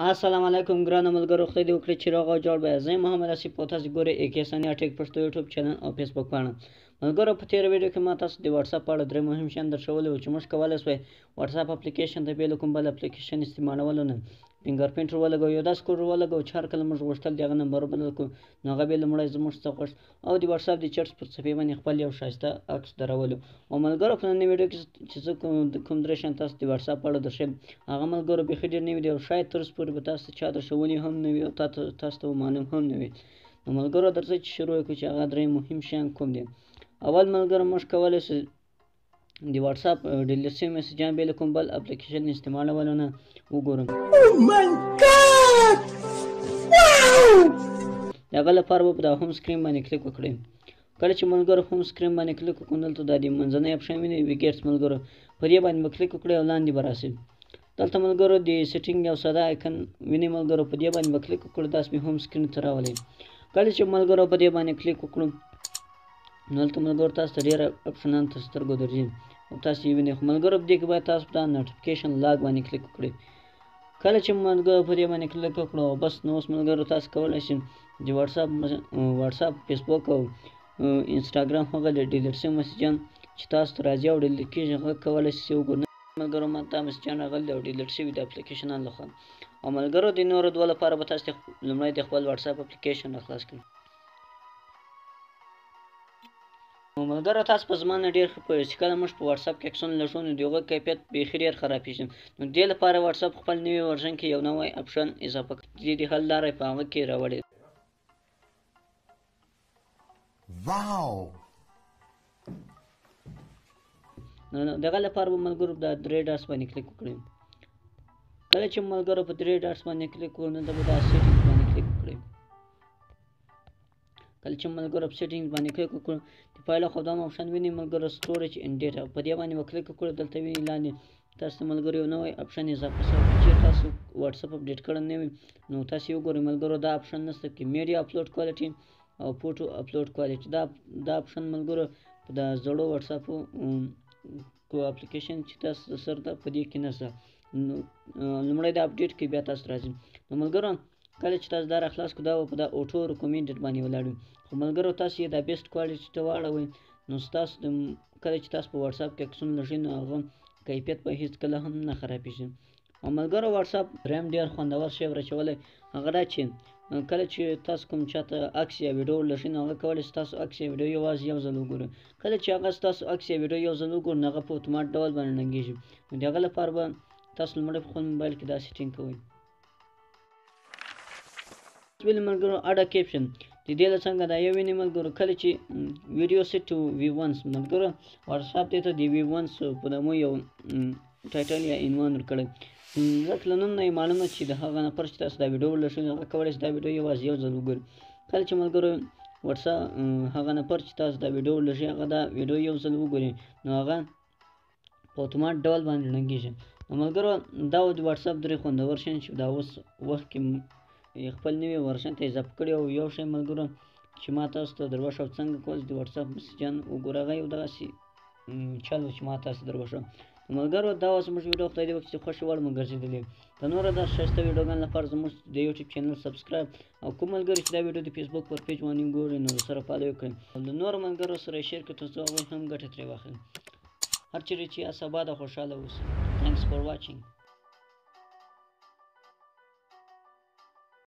السلام علیکم ګرانو ملګرو، خدای دې وکړي چې روغ او جوړ به. زه محمد اسیف او تاسو ګورئ AK ثانیه ټیک پښتو یوټیوب چینل او فیسبوک پاڼه. ملګرو، په تېره ویډیو کې ما تاسو د واتساپ په اړه درې مهم شیان درښولي وو چې موږ کولی شوی واتساپ اپلیکیشن د بې له کوم بل اپلیکیشن استعمالولو نه فنګر پرنټ ولګوو، یو داسې کوډ ولګوو چې هر کله موږ غوښتل د هغه نمبر بدل کړو نو هغه بې لومړی زموږ څخه غوښت او د واتساپ د چټس پر صفحې باندې خپل یو ښایسته عکس درولو. او ملګرو، په نننۍ ویډیو کې چې زه کوم درې شیان تاسو د واتساپ په اړه درښیم هغه ملګرو بیخي ډېر نوي دي او شاید تر اوسه پورې به تاسو ته چا درښولي هم نه وي او تاسو ته معلوم هم نه وي. نو ملګرو، درځئ چې شروع وکړو چې هغه درې مهم شیان کوم دي. اول ملګرو، موږ کولی شو د واتساپ ډیلیټ شوي میسجان بې له کوم بل اپلیکیشن استعمالولو نه وګورو. د هغه لپاره به په دا هوم سکرین باندې کلیک وکړئ. کله چې ملګرو هوم سکرین باندې کلیک وکړو دلته دا د منځنی اپشن وینئ ویګیټس ملګرو، په دې باندې به کلیک وکړئ او لاندې به راسئ. دلته ملګرو د سیټینګ یو ساده آیکن وینئ ملګرو، په دې باندې به کلیک وکړو، داسې مې هوم سکرین ته راولئ. کله چې ملګرو په دې باندې کلیک وکړو نو دلته ملګرو تاسو ته ډېره اپشنان تر سترګو درځي او تاسو یې وینئ. خو ملګرو په دې کې باید تاسو په دا نوټیفیکیشن لاګ باندې کلیک وکړئ. کله چې ملګرو په دې باندې کلیک وکړو بس نو اوس ملګرو تاسو کولی شئ د واتساپ فیسبوک او انسټاګرام هغه ډیلیټ شوي میسجان چې تاسو ته راځي او ډیلیټ کېږي هغه کولی شئ وګورئ. ملګرو، ما دا میسجان راغلي دي او ډیلیټ شوي د اپلیکیشنانو لخوا. او ملګرو، د نورو دوه لپاره به تاسو لومړی د خپل واتساپ اپلیکیشن راخلاص کړئ. نو ملګرو، تاسو په زما نه ډېر ښه پوهېږئ چې کله موږ په واتساپ کې عکسونه لټوو نو د هغوی کیفیت بیخي ډېر خرابېږي. نو دې لپاره واتساپ خپل نوي ورژن کې یو نوی اپشن اضافه کړی د حل لاره یې په هغه کې راوړې. نو دغه لپاره به ملګرو دا درې ډاټس باندې کلیک وکړئ. کله چې ملګرو په درې ډاټس باندې کلیک وکړو نو دا به دا سیټینګ باندې کلیک وکړئ. کله چې ملګرو په سیټینګ باندې کلیک وکړو د فایل خو دا اپشن وینئ ملګرو، سټوریج اینډ ډیټا، په دې باندې به کلیک وکړو. دلته وینئ لاندې تاسو ته ملګرو یو نوی اپشن اضافه شوی چې تاسو واتساپ اپډیټ کړی نه وي نو تاسو یې وګورئ ملګرو. دا اپشن نشته کې میډیا اپلوډ کوالټي او فوټو اپلوډ کوالټي. دا اپشن ملګرو په دا زړو واتساپو اپلیکیشن چې تاسو سره ده په دې کې نشته. نو لومړی دا اپډیټ کې بیا تاسو راځي. نو ملګرو، کله چې تاسو دا راخلاص کړو دا به په دا اوټو ریکومینډډ باندې ولاړ وي. خو ملګرو، تاسو یې دا بیسټ کوالټي ته واړوئ نو ستاسو کله چې تاسو په واتساپ کې عکسونه لږوي نو هغه کیفیت به هېڅکله هم نه خرابېږي. او ملګرو، واتساپ درېیم ډېر خوندور شی ورچولی هغه دا چې کله چې تاسو کوم چاته عکس یا ویډیو لږوي نو هغه کولی شي تاسو عکس یا ویډیو یوازې یو ځل وګورئ. کله چې هغه ستاسو عکس یا ویډیو یو ځل وګوري نو هغه په اتومات ډول باندې ړنګېږي. نو د هغه لپاره به تاسو لومړی په خپل موبایل کې دا سیټینګ کوئ. ملګرو، اډ کیپشن د دې له څنګه دا یو وینئ ملګرو، کله چې ویډیو سیټ ټو V1 ملګرو واتساپ دې ته د V1 په نامه یو ټایټل یا عنوان ورکړی. ځکه له نوم نه یې معلومه چې د هغه نفر چې تاسو دا ویډیو ولټوئ هغه کولی شي دا ویډیو یوازې یو ځل وګوري. کله چې ملګرو واتساپ هغه نفر چې تاسو دا ویډیو ولټوئ هغه دا ویډیو یو ځل وګوري نو هغه په اتومات ډول باندې ړنګېږي. نو ملګرو، دا و د واتساپ درې خوندور شیان چې دا اوس وخت کې خپل نوي ورژن ته اضافه کړي. او یو شی ملګرو چې ما تاسو ته دروښود څنګه کولی د واتساپ میسجان وګورئ هغه یو دغسې چل و چې ما تاسو ته دروښود. ملګرو، دا وه زموږ ویډیو، خدای دې وکړي چې خوښې وړ مو ګرځېدلې. د نورو داسې ښایسته ویډیوګانو لپاره زموږ د یوټیوب چینل سبسکرایب او کوم ملګري چې دا ویډیو د فیسبوک پر پیج باندې ګوري نو ورسره فالو یې کړئ او د نورو ملګرو سره یې شیر کړئ تر څو هغوی هم ګټه ترې واخلي. هر چیرې چې یاست اباد او خوشحاله اوسئ. Thanks for watching.